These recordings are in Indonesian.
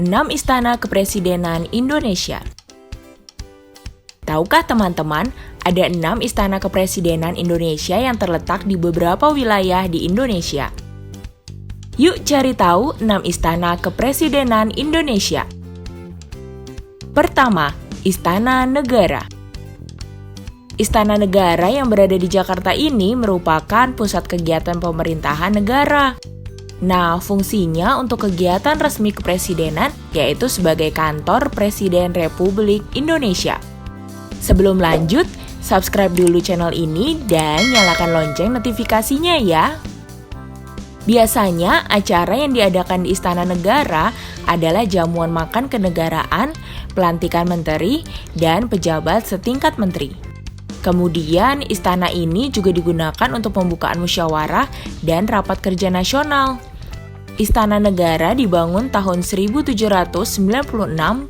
6 Istana Kepresidenan Indonesia. Tahukah teman-teman, ada 6 Istana Kepresidenan Indonesia yang terletak di beberapa wilayah di Indonesia. Yuk cari tahu 6 Istana Kepresidenan Indonesia. Pertama, Istana Negara. Istana Negara yang berada di Jakarta ini merupakan pusat kegiatan pemerintahan negara. Nah, fungsinya untuk kegiatan resmi kepresidenan yaitu sebagai kantor Presiden Republik Indonesia. Sebelum lanjut, subscribe dulu channel ini dan nyalakan lonceng notifikasinya ya. Biasanya, acara yang diadakan di Istana Negara adalah jamuan makan kenegaraan, pelantikan menteri, dan pejabat setingkat menteri. Kemudian, istana ini juga digunakan untuk pembukaan musyawarah dan rapat kerja nasional. Istana Negara dibangun tahun 1796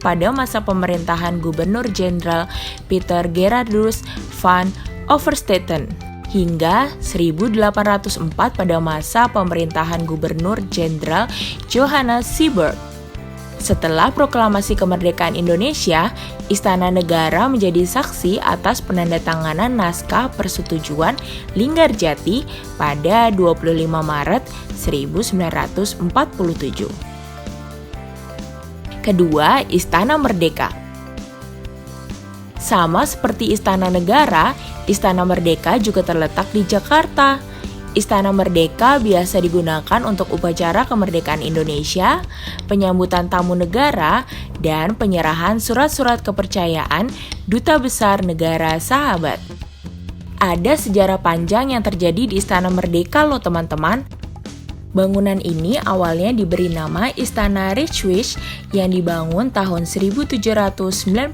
pada masa pemerintahan Gubernur Jenderal Pieter Gerardus van Overstetten hingga 1804 pada masa pemerintahan Gubernur Jenderal Johannes Siberg. Setelah proklamasi kemerdekaan Indonesia, Istana Negara menjadi saksi atas penandatanganan naskah persetujuan Linggarjati pada 25 Maret 1947. Kedua, Istana Merdeka. Sama seperti Istana Negara, Istana Merdeka juga terletak di Jakarta. Istana Merdeka biasa digunakan untuk upacara kemerdekaan Indonesia, penyambutan tamu negara, dan penyerahan surat-surat kepercayaan Duta Besar Negara Sahabat. Ada sejarah panjang yang terjadi di Istana Merdeka loh teman-teman. Bangunan ini awalnya diberi nama Istana Rijkswijk yang dibangun tahun 1796.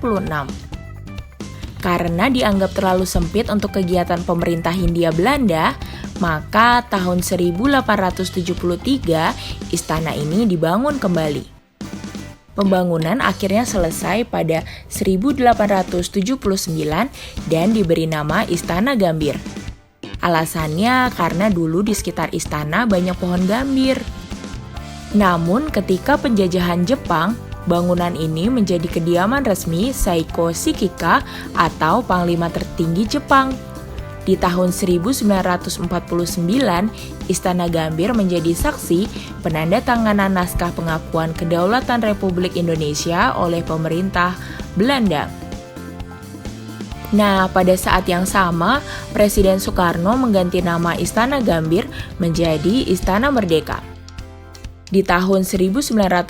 Karena dianggap terlalu sempit untuk kegiatan pemerintah Hindia Belanda, maka tahun 1873 istana ini dibangun kembali. Pembangunan akhirnya selesai pada 1879 dan diberi nama Istana Gambir. Alasannya karena dulu di sekitar istana banyak pohon gambir. Namun ketika penjajahan Jepang, bangunan ini menjadi kediaman resmi Saiko Shikika atau Panglima tertinggi Jepang. Di tahun 1949, Istana Gambir menjadi saksi penandatanganan naskah pengakuan kedaulatan Republik Indonesia oleh pemerintah Belanda. Nah, pada saat yang sama, Presiden Soekarno mengganti nama Istana Gambir menjadi Istana Merdeka. Di tahun 1950,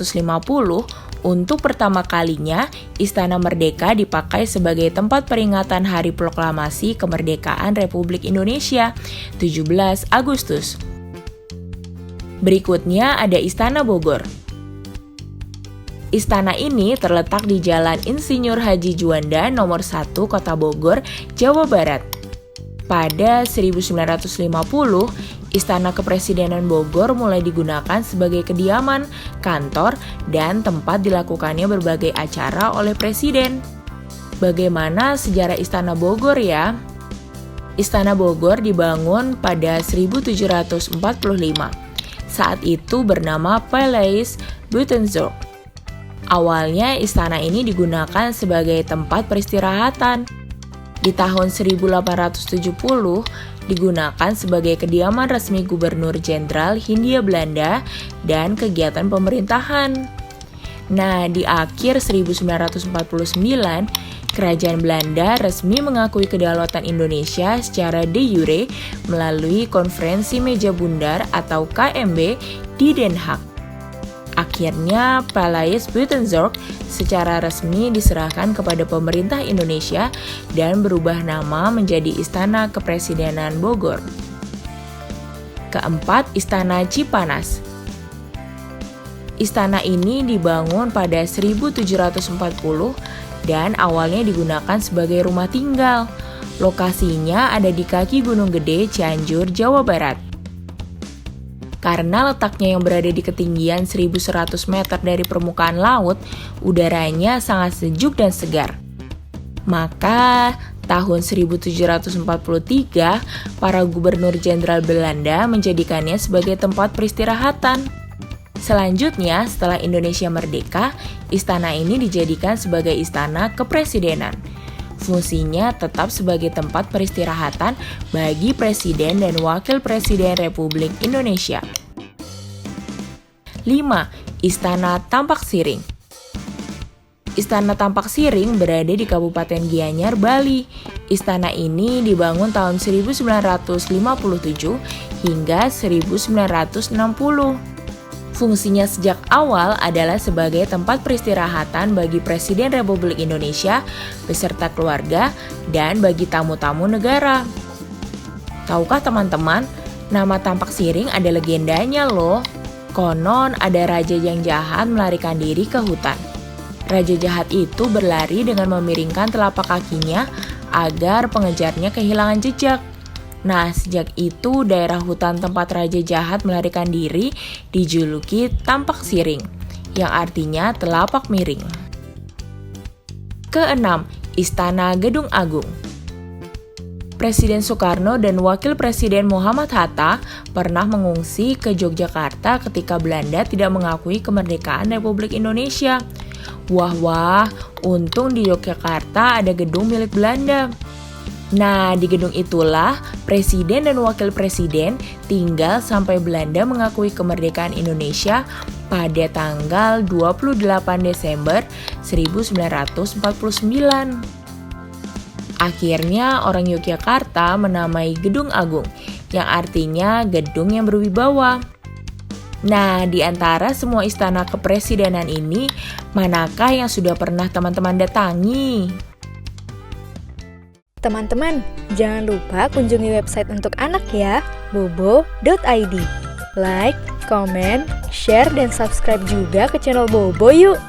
untuk pertama kalinya, Istana Merdeka dipakai sebagai tempat peringatan Hari Proklamasi Kemerdekaan Republik Indonesia, 17 Agustus. Berikutnya ada Istana Bogor. Istana ini terletak di Jalan Insinyur Haji Juanda nomor 1 Kota Bogor, Jawa Barat. Pada 1950, Istana Kepresidenan Bogor mulai digunakan sebagai kediaman, kantor, dan tempat dilakukannya berbagai acara oleh Presiden. Bagaimana sejarah Istana Bogor ya? Istana Bogor dibangun pada 1745. Saat itu bernama Palais Buitenzorg. Awalnya istana ini digunakan sebagai tempat peristirahatan. Di tahun 1870, digunakan sebagai kediaman resmi Gubernur Jenderal Hindia Belanda dan kegiatan pemerintahan. Nah, di akhir 1949, Kerajaan Belanda resmi mengakui kedaulatan Indonesia secara de jure melalui Konferensi Meja Bundar atau KMB di Den Haag. Akhirnya, Palais Buitenzorg secara resmi diserahkan kepada pemerintah Indonesia dan berubah nama menjadi Istana Kepresidenan Bogor. Keempat, Istana Cipanas. Istana ini dibangun pada 1740 dan awalnya digunakan sebagai rumah tinggal. Lokasinya ada di kaki Gunung Gede, Cianjur, Jawa Barat. Karena letaknya yang berada di ketinggian 1100 meter dari permukaan laut, udaranya sangat sejuk dan segar. Maka, tahun 1743, para gubernur jenderal Belanda menjadikannya sebagai tempat peristirahatan. Selanjutnya, setelah Indonesia merdeka, istana ini dijadikan sebagai istana kepresidenan. Fungsinya tetap sebagai tempat peristirahatan bagi Presiden dan Wakil Presiden Republik Indonesia. 5. Istana Tampak Siring. Istana Tampak Siring berada di Kabupaten Gianyar, Bali. Istana ini dibangun tahun 1957 hingga 1960. Fungsinya sejak awal adalah sebagai tempat peristirahatan bagi Presiden Republik Indonesia beserta keluarga dan bagi tamu-tamu negara. Tahukah teman-teman, nama Tampak Siring ada legendanya loh. Konon ada raja yang jahat melarikan diri ke hutan. Raja jahat itu berlari dengan memiringkan telapak kakinya agar pengejarnya kehilangan jejak. Nah, sejak itu daerah hutan tempat raja jahat melarikan diri dijuluki Tampak Siring, yang artinya telapak miring. Keenam, Istana Gedung Agung. Presiden Soekarno dan Wakil Presiden Muhammad Hatta pernah mengungsi ke Yogyakarta ketika Belanda tidak mengakui kemerdekaan Republik Indonesia. Wah, untung di Yogyakarta ada gedung milik Belanda. Nah, di gedung itulah Presiden dan Wakil Presiden tinggal sampai Belanda mengakui kemerdekaan Indonesia pada tanggal 28 Desember 1949. Akhirnya orang Yogyakarta menamai Gedung Agung, yang artinya gedung yang berwibawa. Nah, di antara semua istana kepresidenan ini, manakah yang sudah pernah teman-teman datangi? Teman-teman, jangan lupa kunjungi website untuk anak ya, bobo.id. Like, comment, share, dan subscribe juga ke channel Bobo yuk!